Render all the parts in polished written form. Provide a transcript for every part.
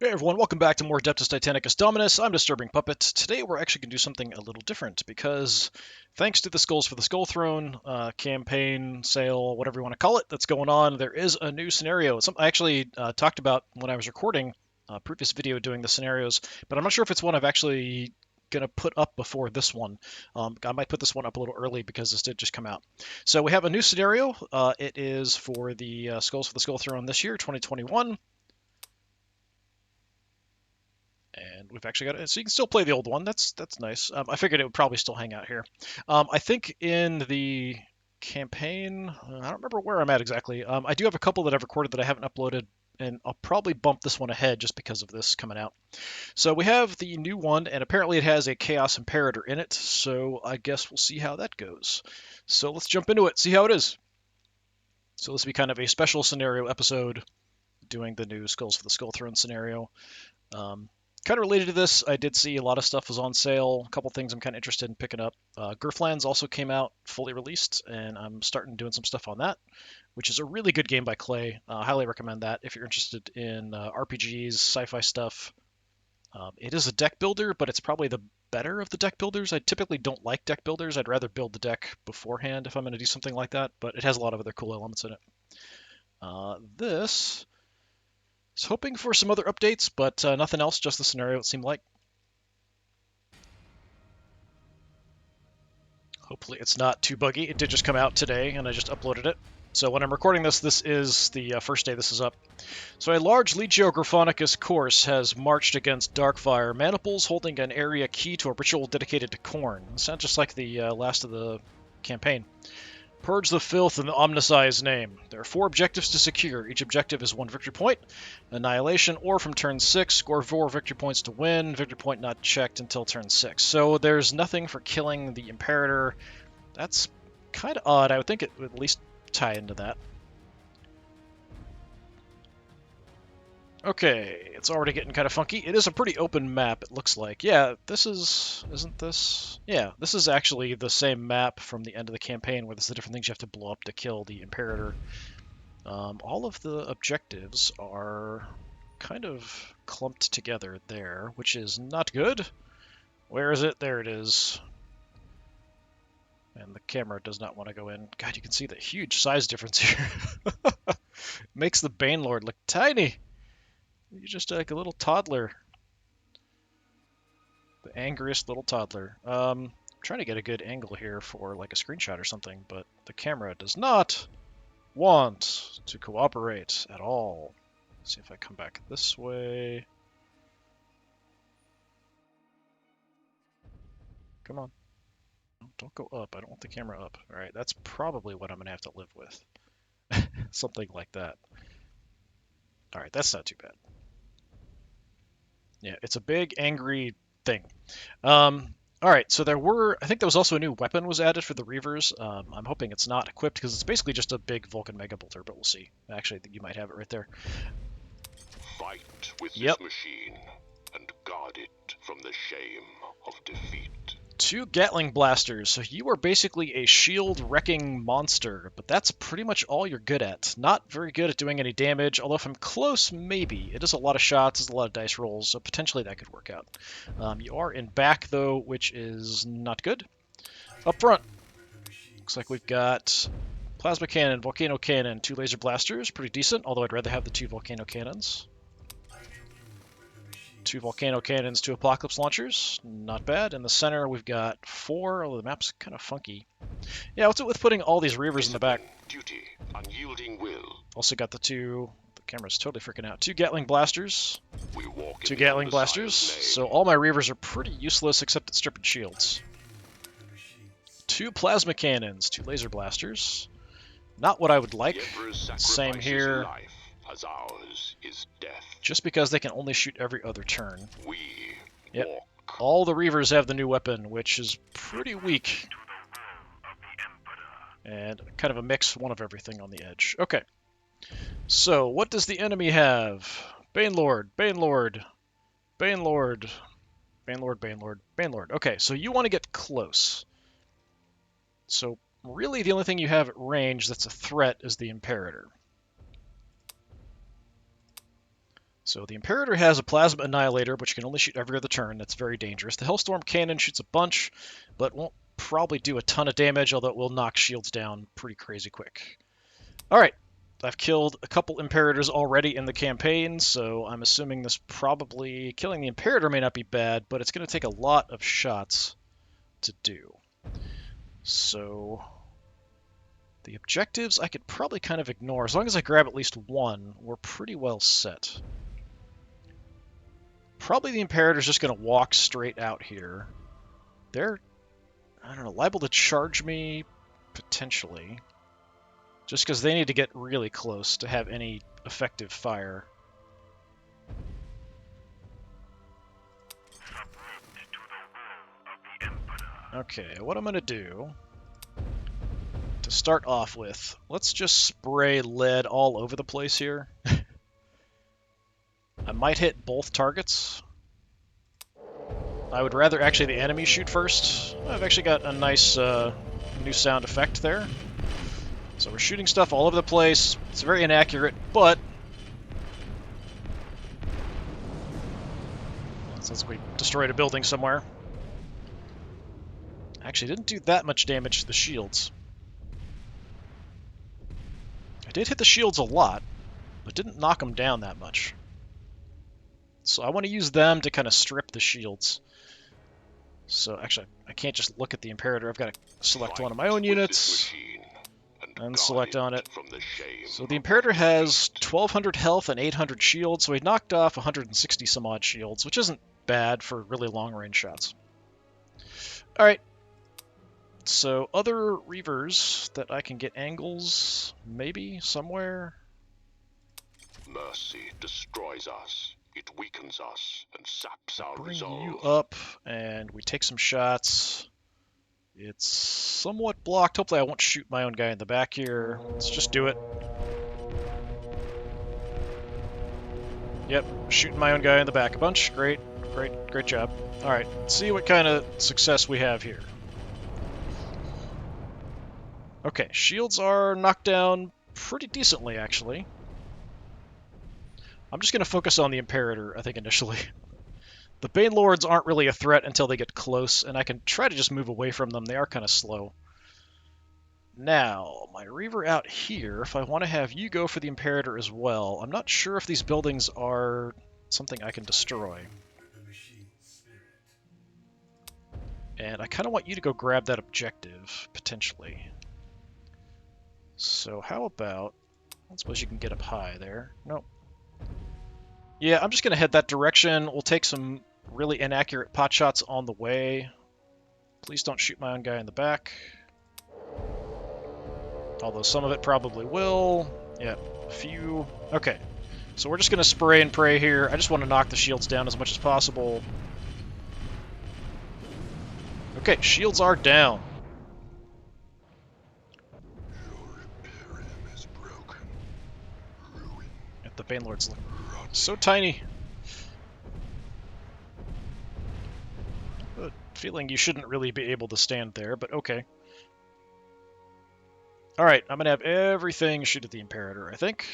Hey everyone, welcome back to more Adeptus Titanicus Dominus. I'm Disturbing Puppet. Today we're actually going to do something a little different because thanks to the Skulls for the Skull Throne campaign, sale, whatever you want to call it, that's going on, there is a new scenario. It's something I actually talked about when I was recording a previous video doing the scenarios, but I'm not sure if it's one I've actually going to put up before this one. I might put this one up a little early because this did just come out. So we have a new scenario. It is for the Skulls for the Skull Throne this year, 2021. And we've actually got it, so you can still play the old one. That's nice. I figured it would probably still hang out here. I think in the campaign, I don't remember where I'm at exactly. I do have a couple that I've recorded that I haven't uploaded, and I'll probably bump this one ahead just because of this coming out. So we have the new one, and apparently it has a Chaos Imperator in it, so I guess we'll see how that goes. So let's jump into it, see how it is. So this will be kind of a special scenario episode, doing the new Skulls for the Skull Throne scenario. Kind of related to this, I did see a lot of stuff was on sale. A couple things I'm kind of interested in picking up. Girflands also came out fully released, and I'm starting doing some stuff on that, which is a really good game by Clay. I highly recommend that if you're interested in RPGs, sci-fi stuff. It is a deck builder, but it's probably the better of the deck builders. I typically don't like deck builders. I'd rather build the deck beforehand if I'm going to do something like that, but it has a lot of other cool elements in it. This was hoping for some other updates, but nothing else, just the scenario it seemed like. Hopefully it's not too buggy. It did just come out today, and I just uploaded it. So when I'm recording this, this is the first day this is up. So a large Legio Gryphonicus course has marched against Darkfire, maniples holding an area key to a ritual dedicated to Khorne. It sounds just like the last of the campaign. Purge the filth in the Omnisci's name. There are 4 objectives to secure. Each objective is 1 victory point. Annihilation, or from turn 6, score 4 victory points to win. Victory point not checked until turn 6. So there's nothing for killing the Imperator. That's kind of odd. I would think it would at least tie into that. Okay, it's already getting kind of funky. It is a pretty open map, it looks like. Yeah, this is... isn't this... Yeah, this is actually the same map from the end of the campaign where there's the different things you have to blow up to kill the Imperator. All of the objectives are kind of clumped together there, which is not good. Where is it? There it is. And the camera does not want to go in. God, you can see the huge size difference here. Makes the Banelord look tiny. You're just like a little toddler. The angriest little toddler. Trying to get a good angle here for like a screenshot or something, but the camera does not want to cooperate at all. Let's see if I come back this way. Come on. Don't go up. I don't want the camera up. Alright, that's probably what I'm going to have to live with. Something like that. Alright, that's not too bad. Yeah, it's a big, angry thing. Alright, so I think there was also a new weapon was added for the Reavers. I'm hoping it's not equipped because it's basically just a big Vulcan Mega Bolter, but we'll see. Actually, I think you might have it right there. Fight with this machine and guard it from the shame of defeat. 2 Gatling blasters, so you are basically a shield-wrecking monster, but that's pretty much all you're good at. Not very good at doing any damage, although if I'm close, maybe. It does a lot of shots, it's a lot of dice rolls, so potentially that could work out. You are in back, though, which is not good. Up front, looks like we've got Plasma Cannon, Volcano Cannon, 2 Laser Blasters, pretty decent, although I'd rather have the 2 Volcano Cannons. 2 Volcano Cannons, 2 Apocalypse Launchers. Not bad. In the center, we've got 4, although the map's kind of funky. Yeah, what's it with putting all these Reavers in the back? Duty, unyielding will. Also got the 2... The camera's totally freaking out. 2 Gatling Blasters. We walk 2 Gatling Blasters. So all my Reavers are pretty useless except at stripping shields. 2 Plasma Cannons, 2 Laser Blasters. Not what I would like. Same here. As ours is death. Just because they can only shoot every other turn. We walk. All the Reavers have the new weapon, which is pretty weak. And kind of a mix, one of everything on the edge. Okay. So, what does the enemy have? Banelord, Banelord, Banelord, Banelord, Banelord, Banelord. Okay, so you want to get close. So, really the only thing you have at range that's a threat is the Imperator. So the Imperator has a Plasma Annihilator, which can only shoot every other turn. That's very dangerous. The Hellstorm Cannon shoots a bunch, but won't probably do a ton of damage, although it will knock shields down pretty crazy quick. Alright, I've killed a couple Imperators already in the campaign, so I'm assuming this probably... Killing the Imperator may not be bad, but it's going to take a lot of shots to do. So... the objectives I could probably kind of ignore. As long as I grab at least one, we're pretty well set. Probably the Imperator's just going to walk straight out here. They're, I don't know, liable to charge me, potentially. Just because they need to get really close to have any effective fire. Okay, what I'm going to do, to start off with, let's just spray lead all over the place here. I might hit both targets. I would rather actually the enemy shoot first. I've actually got a nice new sound effect there. So we're shooting stuff all over the place. It's very inaccurate, but... Sounds like we destroyed a building somewhere. Actually, didn't do that much damage to the shields. I did hit the shields a lot, but didn't knock them down that much. So I want to use them to kind of strip the shields. So actually, I can't just look at the Imperator. I've got to select one of my own units and select on it. So the Imperator has 1,200 health and 800 shields, so he knocked off 160 some odd shields, which isn't bad for really long range shots. Alright, so other Reavers that I can get angles, maybe, somewhere. Mercy destroys us. It weakens us and saps our Bring resolve. you up, and we take some shots. It's somewhat blocked. Hopefully I won't shoot my own guy in the back here. Let's just do it. Yep, shooting my own guy in the back a bunch. Great, great job. Alright, let's see what kind of success we have here. Okay, shields are knocked down pretty decently, actually. I'm just going to focus on the Imperator, I think, initially. The Banelords aren't really a threat until they get close, and I can try to just move away from them. They are kind of slow. Now, my Reaver out here, if I want to have you go for the Imperator as well, I'm not sure if these buildings are something I can destroy. And I kind of want you to go grab that objective, potentially. So how about... I suppose you can get up high there. Nope. Yeah, I'm just going to head that direction. We'll take some really inaccurate pot shots on the way. Please don't shoot my own guy in the back. Although some of it probably will. Yeah, a few. Okay, so we're just going to spray and pray here. I just want to knock the shields down as much as possible. Okay, shields are down. The Banelords look so tiny. Good feeling you shouldn't really be able to stand there, but okay. Alright, I'm going to have everything shoot at the Imperator, I think.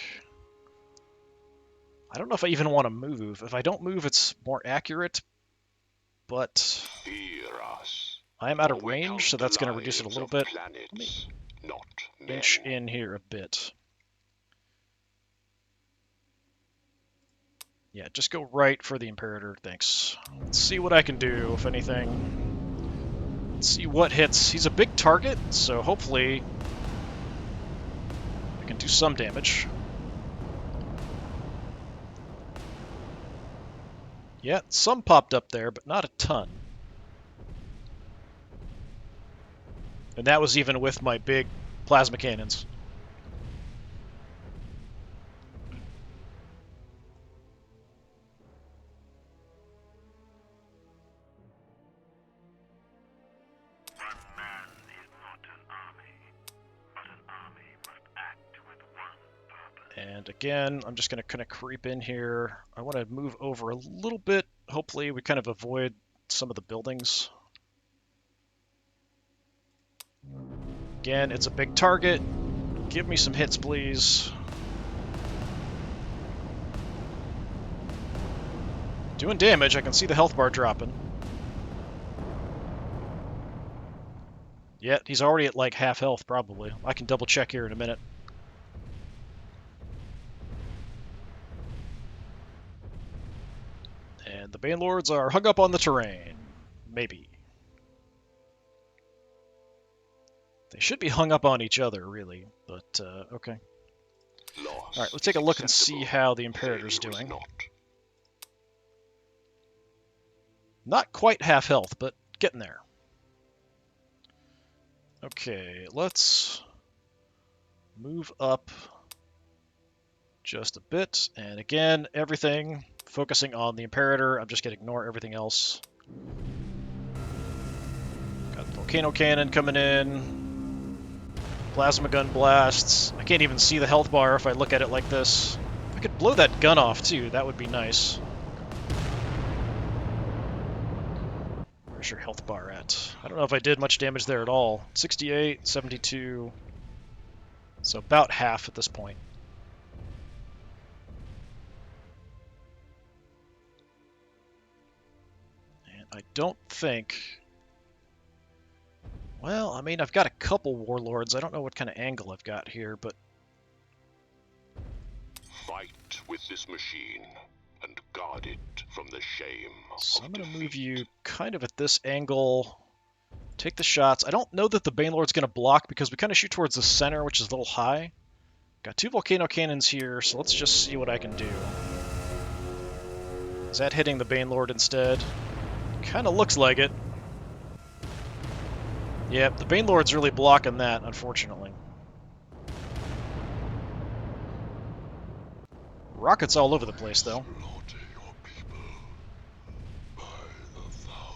I don't know if I even want to move. If I don't move, it's more accurate, but I am out of range, so that's going to reduce it a little bit. Let me inch in here a bit. Yeah, just go right for the Imperator, thanks. Let's see what I can do, if anything. Let's see what hits. He's a big target, so hopefully I can do some damage. Yeah, some popped up there, but not a ton. And that was even with my big plasma cannons. And again, I'm just going to kind of creep in here. I want to move over a little bit. Hopefully we kind of avoid some of the buildings. Again, it's a big target. Give me some hits, please. Doing damage. I can see the health bar dropping. Yeah, he's already at like half health, probably. I can double check here in a minute. And the Banelords are hung up on the terrain. Maybe. They should be hung up on each other, really, but okay. Alright, let's take a look and see how the Imperator's doing. Not quite half health, but getting there. Okay, let's move up just a bit. And again, everything focusing on the Imperator. I'm just going to ignore everything else. Got the Volcano Cannon coming in. Plasma gun blasts. I can't even see the health bar if I look at it like this. If I could blow that gun off too, that would be nice. Where's your health bar at? I don't know if I did much damage there at all. 68, 72. So about half at this point. And I don't think... Well, I mean, I've got a couple warlords. I don't know what kind of angle I've got here, but... Fight with this machine and guard it from the shame So of I'm going to defeat. move you kind of at this angle. Take the shots. I don't know that the Banelord's going to block because we kind of shoot towards the center, which is a little high. Got two volcano cannons here, so let's just see what I can do. Is that hitting the Banelord instead? Kind of looks like it. Yep, the Banelord's really blocking that, unfortunately. Rockets all over the place, though.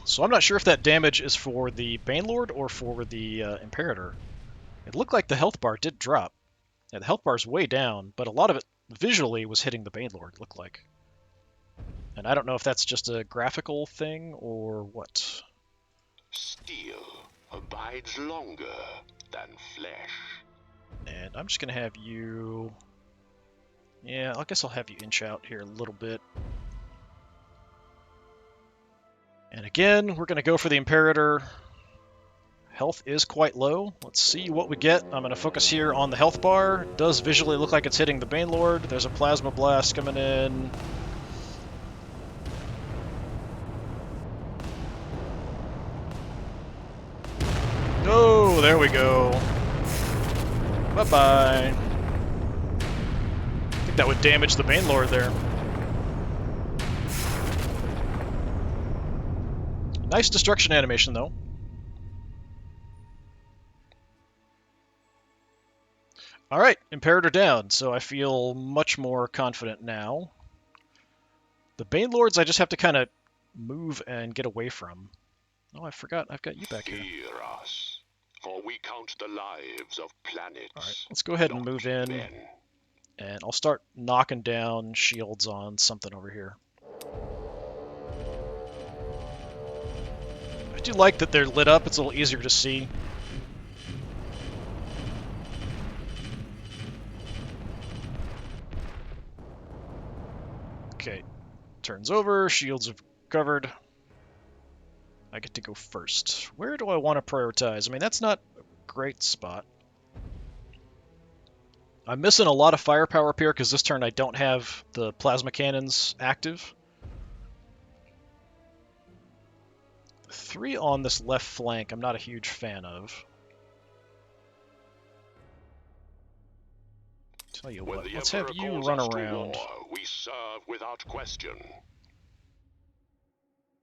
So I'm not sure if that damage is for the Banelord or for the Imperator. It looked like the health bar did drop. Yeah, the health bar's way down, but a lot of it visually was hitting the Banelord, it looked like. And I don't know if that's just a graphical thing or what. Steel abides longer than flesh. And I'm just going to have you... Yeah, I guess I'll have you inch out here a little bit. And again, we're going to go for the Imperator. Health is quite low. Let's see what we get. I'm going to focus here on the health bar. It does visually look like it's hitting the Banelord. There's a plasma blast coming in. Oh, there we go. Bye-bye. I think that would damage the Banelord there. Nice destruction animation, though. Alright, Imperator down, so I feel much more confident now. The Banelords I just have to kind of move and get away from. Oh, I forgot, I've got you back here. Fear us, for we count the lives of planets. Alright, let's go ahead and not move in, men. and I'll start knocking down shields on something over here. I do like that they're lit up, it's a little easier to see. Okay, turns over, shields have covered. I get to go first. Where do I want to prioritize? I mean, that's not a great spot. I'm missing a lot of firepower up here because this turn I don't have the plasma cannons active. 3 on this left flank I'm not a huge fan of. Tell you what, let's have you run around. We serve without question.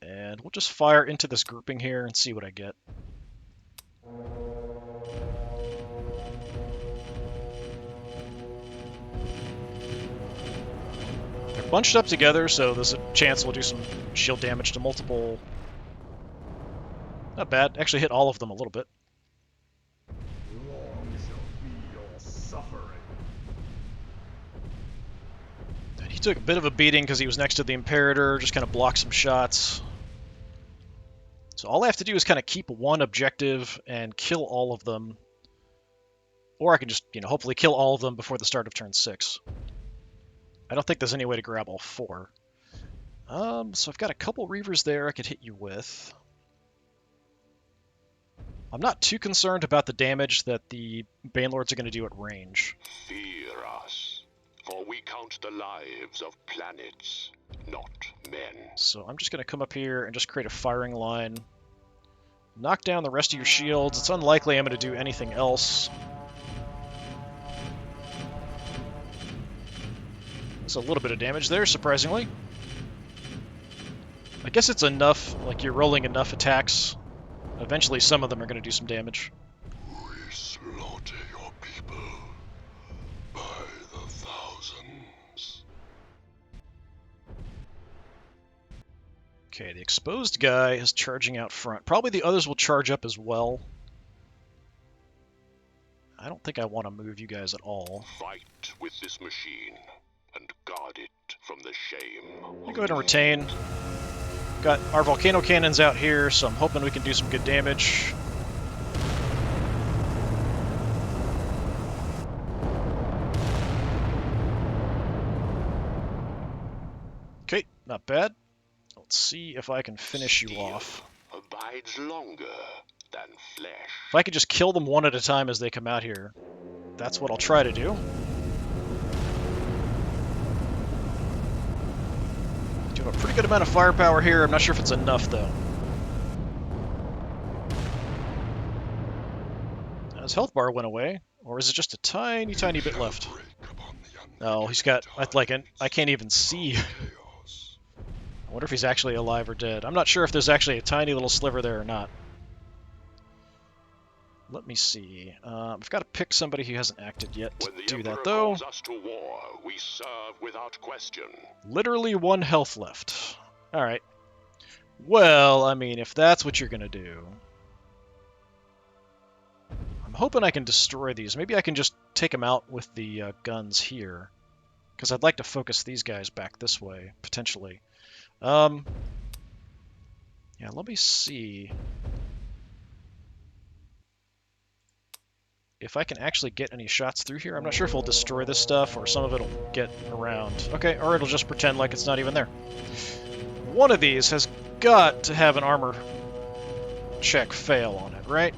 And we'll just fire into this grouping here and see what I get. They're bunched up together, so there's a chance we'll do some shield damage to multiple. Not bad. Actually hit all of them a little bit. Long shall be your suffering. He took a bit of a beating because he was next to the Imperator, just kind of blocked some shots. So all I have to do is kind of keep one objective and kill all of them. Or I can just, hopefully kill all of them before the start of turn 6. I don't think there's any way to grab all 4. So I've got a couple Reavers there I could hit you with. I'm not too concerned about the damage that the Banelords are going to do at range. Fear us, for we count the lives of planets, not men. So I'm just going to come up here and just create a firing line. Knock down the rest of your shields. It's unlikely I'm going to do anything else. There's a little bit of damage there, surprisingly. I guess it's enough, like you're rolling enough attacks. Eventually some of them are going to do some damage. We slaughter your people by the thousands. Okay, the exposed guy is charging out front. Probably the others will charge up as well. I don't think I want to move you guys at all. Fight with this machine and guard it from the shame. You go ahead and retain. Got our volcano cannons out here, so I'm hoping we can do some good damage. Okay, not bad. Let's see if I can finish you Steel off. abides longer than flesh. If I could just kill them one at a time as they come out here, that's what I'll try to do. Do have a pretty good amount of firepower here. I'm not sure if it's enough, though. Now, his health bar went away, or is it just a tiny, tiny bit left? No, he's got, I can't even see. I wonder if he's actually alive or dead. I'm not sure if there's actually a tiny little sliver there or not. Let me see. I've got to pick somebody who hasn't acted yet to do that, though. Calls us to war, we serve without question. Literally 1 health left. Alright. Well, I mean, if that's what you're going to do... I'm hoping I can destroy these. Maybe I can just take them out with the guns here. Because I'd like to focus these guys back this way, potentially. Yeah, let me see if I can actually get any shots through here. I'm not sure if we'll destroy this stuff or some of it will get around. Okay, or it'll just pretend like it's not even there. One of these has got to have an armor check fail on it, right?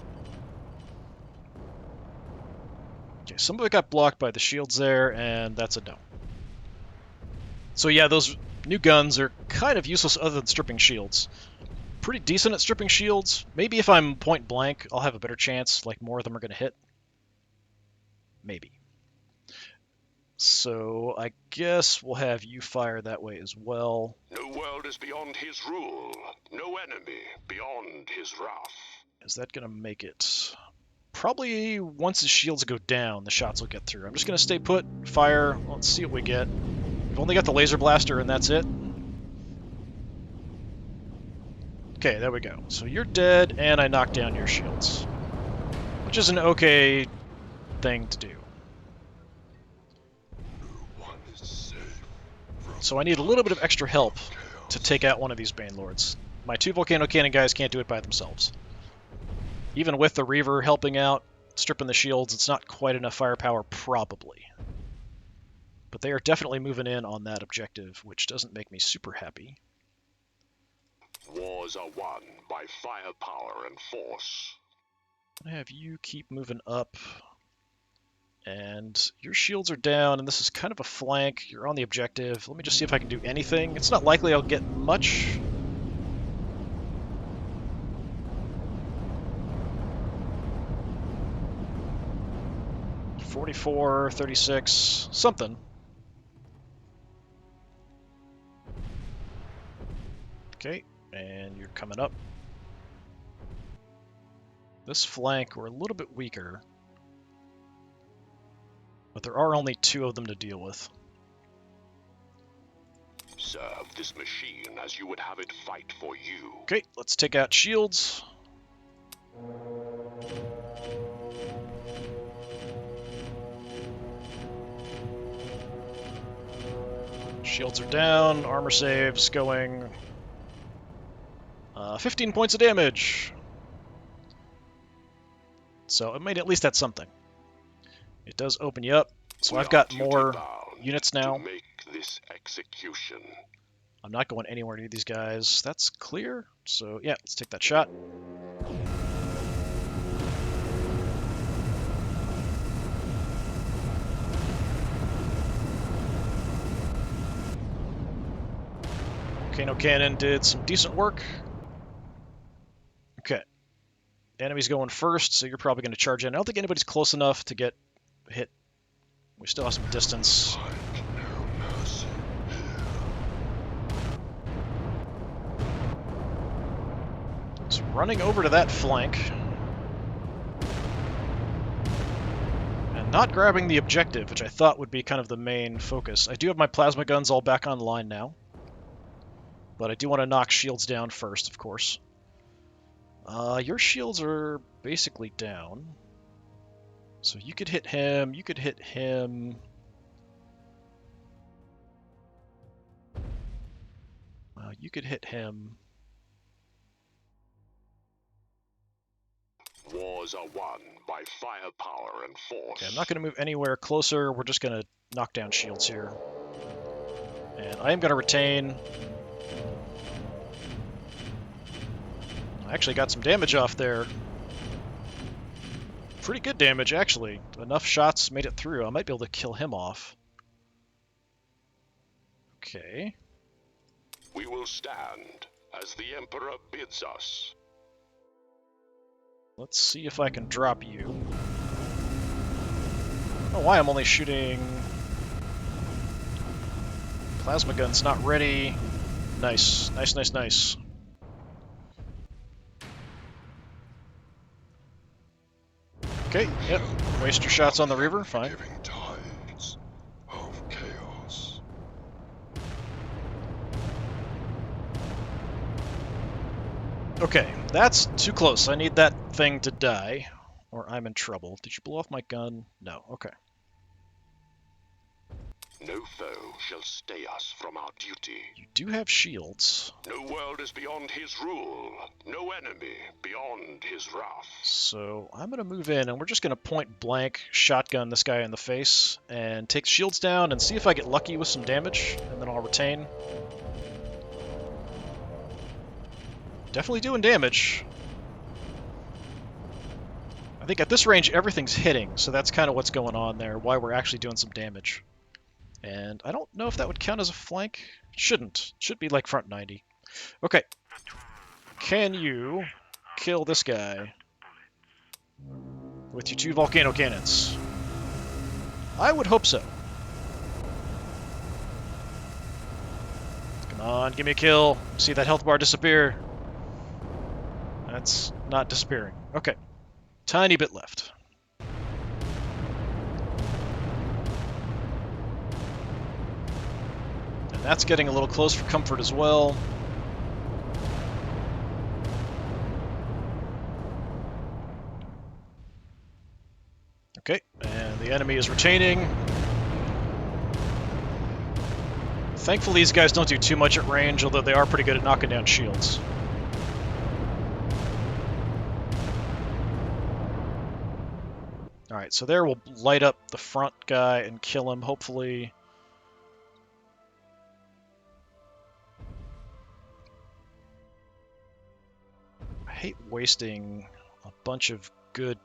Okay, some of it got blocked by the shields there, and that's a no. So yeah, those new guns are kind of useless other than stripping shields. Pretty decent at stripping shields. Maybe if I'm point blank, I'll have a better chance, like more of them are going to hit. Maybe. So I guess we'll have you fire that way as well. No world is beyond his rule, no enemy beyond his wrath. Is that going to make it? Probably once his shields go down, the shots will get through. I'm just going to stay put, fire, let's see what we get. We've only got the laser blaster and that's it. Okay, there we go. So you're dead, and I knocked down your shields. Which is an okay thing to do. So I need a little bit of extra help to take out one of these Banelords. My 2 Volcano Cannon guys can't do it by themselves. Even with the Reaver helping out, stripping the shields, it's not quite enough firepower, probably. But they are definitely moving in on that objective, which doesn't make me super happy. Wars are won by firepower and force. I have you keep moving up. And your shields are down, and this is kind of a flank. You're on the objective. Let me just see if I can do anything. It's not likely I'll get much. $44, $36, something. Okay, and you're coming up. This flank, we're a little bit weaker. But there are only 2 of them to deal with. Serve this machine as you would have it fight for you. Okay, let's take out shields. Shields are down, armor saves going. 15 points of damage. So it might at least that's something. It does open you up, so I've got more units now. To make this execution I'm not going anywhere near these guys. That's clear. So yeah, let's take that shot. Volcano Cannon did some decent work. Okay. Enemy's going first, so you're probably going to charge in. I don't think anybody's close enough to get hit. We still have some distance. It's running over to that flank. And not grabbing the objective, which I thought would be kind of the main focus. I do have my plasma guns all back online now. But I do want to knock shields down first, of course. Your shields are basically down. So you could hit him, you could hit him. You could hit him. Wars are won by firepower and force. Okay, I'm not going to move anywhere closer. We're just going to knock down shields here. And I am going to retain. I actually got some damage off there. Pretty good damage, actually. Enough shots made it through. I might be able to kill him off. Okay. We will stand as the Emperor bids us. Let's see if I can drop you. I don't know why I'm only shooting... Plasma gun's not ready. Nice. Nice, nice, nice. Okay, yep. Waste your shots on the Reaver, fine. Tides of chaos. Okay, that's too close. I need that thing to die, or I'm in trouble. Did you blow off my gun? No, okay. No foe shall stay us from our duty. You do have shields. No world is beyond his rule. No enemy beyond his wrath. So I'm going to move in, and we're just going to point blank shotgun this guy in the face and take shields down and see if I get lucky with some damage, and then I'll retain. Definitely doing damage. I think at this range everything's hitting, so that's kind of what's going on there, why we're actually doing some damage. And I don't know if that would count as a flank. Shouldn't. Should be like front 90. Okay. Can you kill this guy with your 2 volcano cannons? I would hope so. Come on, give me a kill. See that health bar disappear. That's not disappearing. Okay. Tiny bit left. That's getting a little close for comfort as well. Okay, and the enemy is retaining. Thankfully, these guys don't do too much at range, although they are pretty good at knocking down shields. Alright, so there we'll light up the front guy and kill him, hopefully. I hate wasting a bunch of good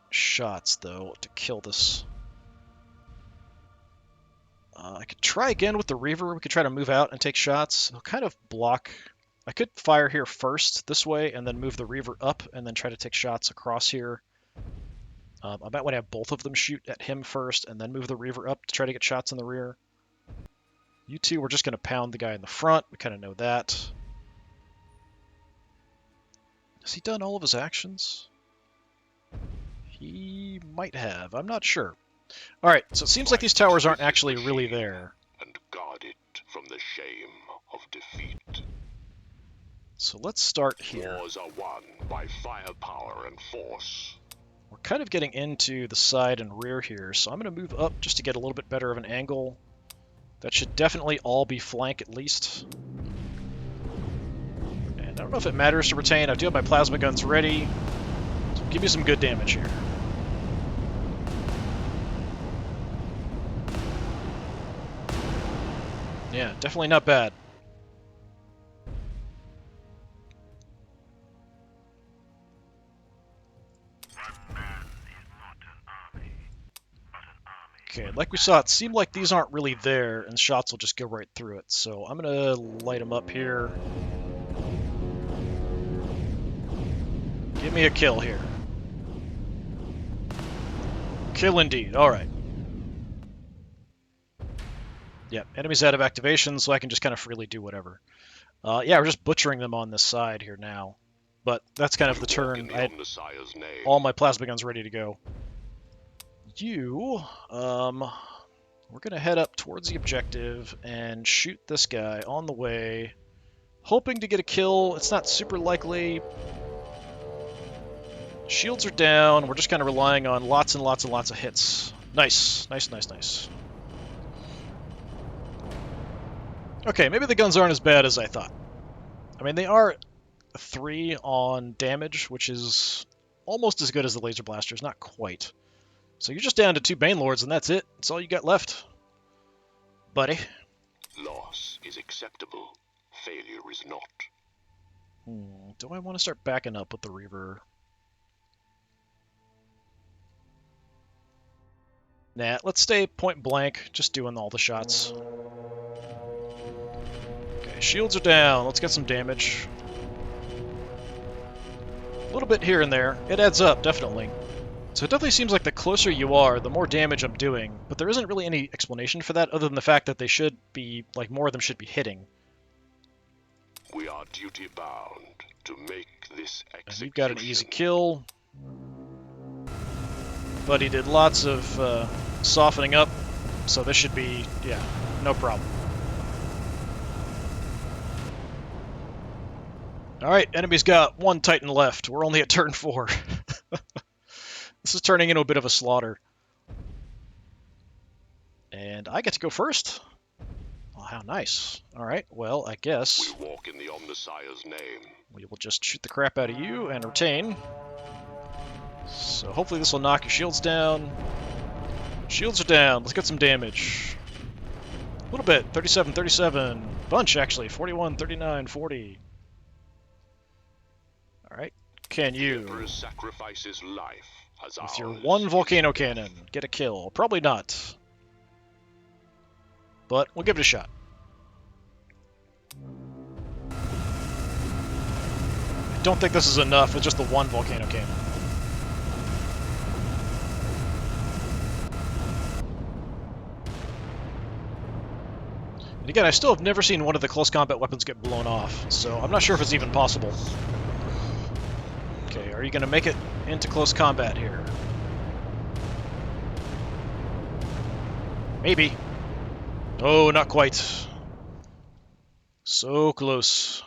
shots, though, to kill this. I could try again with the Reaver. We could try to move out and take shots. He'll kind of block. I could fire here first, this way, and then move the Reaver up, and then try to take shots across here. I might want to have both of them shoot at him first, and then move the Reaver up to try to get shots in the rear. You two, we're just going to pound the guy in the front. We kind of know that. Has he done all of his actions? He might have. I'm not sure. Alright, so it seems like these towers aren't actually really there. And guard it from the shame of defeat. So let's start here. Wars are won by firepower and force. We're kind of getting into the side and rear here, so I'm going to move up just to get a little bit better of an angle. That should definitely all be flank at least. And I don't know if it matters to retain. I do have my plasma guns ready. So give me some good damage here. Yeah, definitely not bad. Okay, like we saw, it seemed like these aren't really there, and shots will just go right through it. So I'm gonna light them up here. Give me a kill here. Kill indeed. All right. Yep, enemy's out of activation, so I can just kind of freely do whatever. Yeah, we're just butchering them on this side here now. But that's kind of the turn. I had all my plasma guns ready to go. We're going to head up towards the objective and shoot this guy on the way. Hoping to get a kill. It's not super likely. Shields are down. We're just kind of relying on lots and lots and lots of hits. Nice. Nice, nice, nice. Okay, maybe the guns aren't as bad as I thought. I mean, they are 3 on damage, which is almost as good as the laser blasters, not quite. So you're just down to 2 Bane Lords, and that's it. That's all you got left, buddy. Loss is acceptable. Failure is not. Do I want to start backing up with the Reaver? Nah, let's stay point blank, just doing all the shots. Okay, shields are down. Let's get some damage. A little bit here and there. It adds up, definitely. So it definitely seems like the closer you are, the more damage I'm doing, but there isn't really any explanation for that other than the fact that they should be, like, more of them should be hitting. We are duty bound to make this execution. And we've got an easy kill. But he did lots of softening up, so this should be, yeah, no problem. Alright, enemy's got 1 Titan left. We're only at turn 4. This is turning into a bit of a slaughter. And I get to go first? Oh, how nice. Alright, well, I guess We walk in the Omnissiah's name. we will just shoot the crap out of you and retain. So hopefully this will knock your shields down. Shields are down. Let's get some damage. A little bit. 37, 37. Bunch, actually. 41, 39, 40. Alright. Can The you, Emperor sacrifices life as with your ours 1 is volcano death. cannon, get a kill? Probably not. But we'll give it a shot. I don't think this is enough with just the 1 volcano cannon. And again, I still have never seen one of the close combat weapons get blown off, so I'm not sure if it's even possible. Okay, are you going to make it into close combat here? Maybe. Oh, not quite. So close.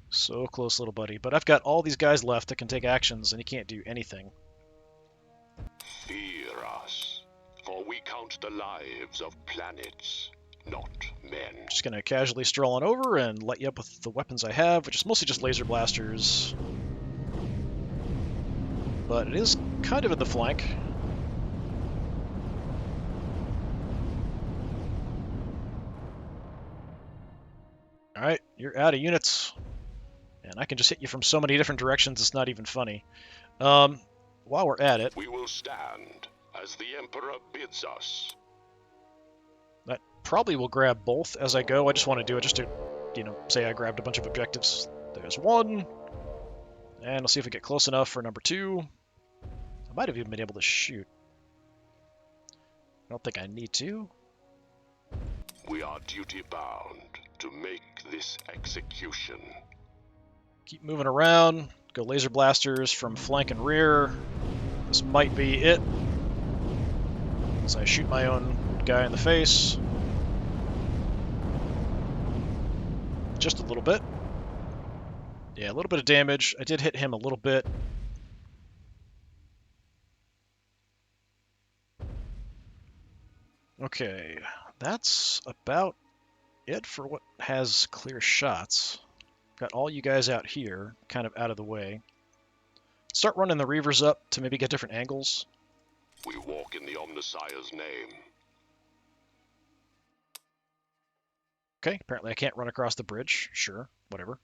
So close, little buddy. But I've got all these guys left that can take actions, and he can't do anything. Fear us, for we count the lives of planets, not men. Just going to casually stroll on over and light you up with the weapons I have, which is mostly just laser blasters. But it is kind of in the flank. Alright, you're out of units. And I can just hit you from so many different directions, it's not even funny. While we're at it, We will stand as the Emperor bids us. that probably will grab both as I go. I just want to do it just to, say I grabbed a bunch of objectives. There's 1. And we'll see if we get close enough for number 2. I might have even been able to shoot. I don't think I need to. We are duty bound to make this execution. Keep moving around. Go laser blasters from flank and rear. This might be it. As I shoot my own guy in the face. Just a little bit. Yeah, a little bit of damage. I did hit him a little bit. Okay, that's about it for what has clear shots. Got all you guys out here, kind of out of the way. Start running the Reavers up to maybe get different angles. We walk in the Omnissiah's name. Okay, apparently I can't run across the bridge. Sure, whatever.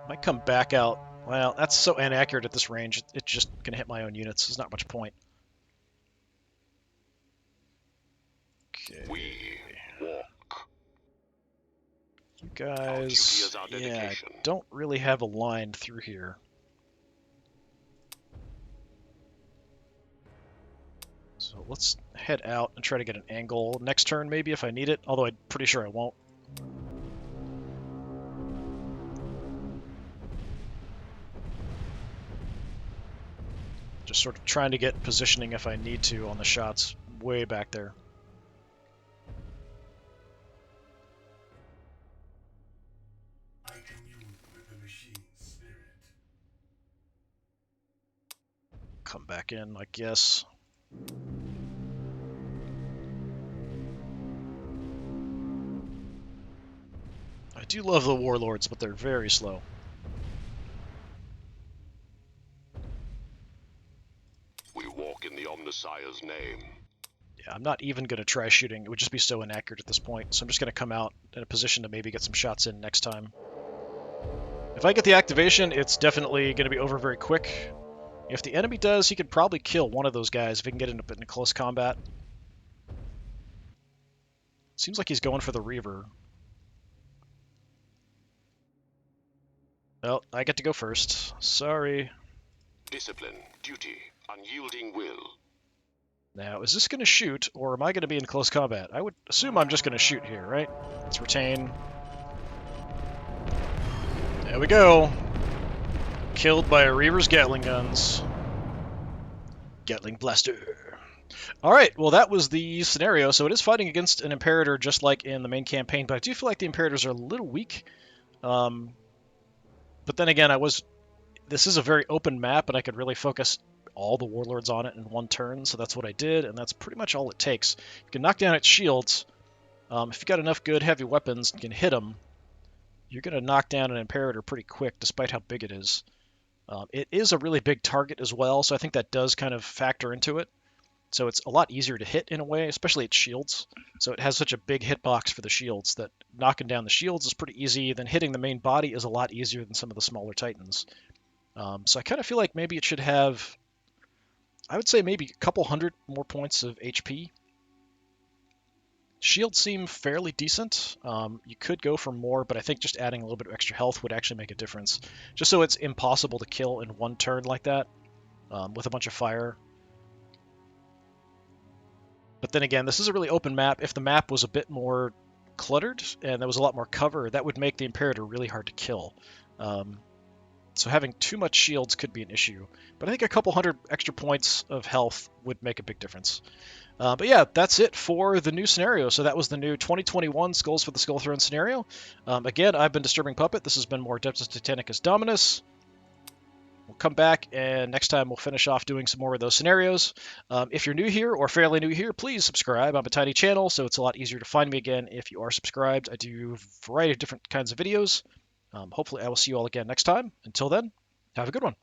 Might come back out Well, that's so inaccurate at this range. It's just going to hit my own units. There's not much point. Okay. We walk. You Our duty guys, is our yeah, dedication. don't really have a line through here. So let's head out and try to get an angle next turn maybe if I need it, although I'm pretty sure I won't. Just sort of trying to get positioning if I need to on the shots way back there. I commune with the machine's spirit. Come back in, I guess. I do love the warlords, but they're very slow. We walk in the Omnissiah's name. Yeah, I'm not even going to try shooting. It would just be so inaccurate at this point. So I'm just going to come out in a position to maybe get some shots in next time. If I get the activation, it's definitely going to be over very quick. If the enemy does, he could probably kill one of those guys if he can get into close combat. Seems like he's going for the Reaver. Well, I get to go first. Sorry. Discipline, duty, unyielding will. Now, is this going to shoot, or am I going to be in close combat? I would assume I'm just going to shoot here, right? Let's retain. There we go. Killed by a Reaver's Gatling guns. Gatling Blaster. Alright, well that was the scenario. So it is fighting against an Imperator just like in the main campaign, but I do feel like the Imperators are a little weak. But then again, this is a very open map, and I could really focus all the Warlords on it in one turn, so that's what I did, and that's pretty much all it takes. You can knock down its shields. If you've got enough good heavy weapons and can hit them, you're going to knock down an Imperator pretty quick, despite how big it is. It is a really big target as well, so I think that does kind of factor into it. So it's a lot easier to hit in a way, especially its shields. So it has such a big hitbox for the shields that knocking down the shields is pretty easy. Then hitting the main body is a lot easier than some of the smaller Titans. So I kind of feel like maybe it should have, I would say maybe a couple hundred more points of HP. Shields seem fairly decent. You could go for more, but I think just adding a little bit of extra health would actually make a difference. Just so it's impossible to kill in one turn like that with a bunch of fire. But then again, this is a really open map. If the map was a bit more cluttered and there was a lot more cover, that would make the Imperator really hard to kill. So having too much shields could be an issue. But I think a couple hundred extra points of health would make a big difference. But yeah, that's it for the new scenario. So that was the new 2021 Skulls for the Skull Throne scenario. Again, I've been Disturbing Puppet. This has been more Adeptus Titanicus Dominus. We'll come back, and next time we'll finish off doing some more of those scenarios. If you're new here or fairly new here, please subscribe. I'm a tiny channel, so it's a lot easier to find me again if you are subscribed. I do a variety of different kinds of videos. Hopefully I will see you all again next time. Until then, have a good one.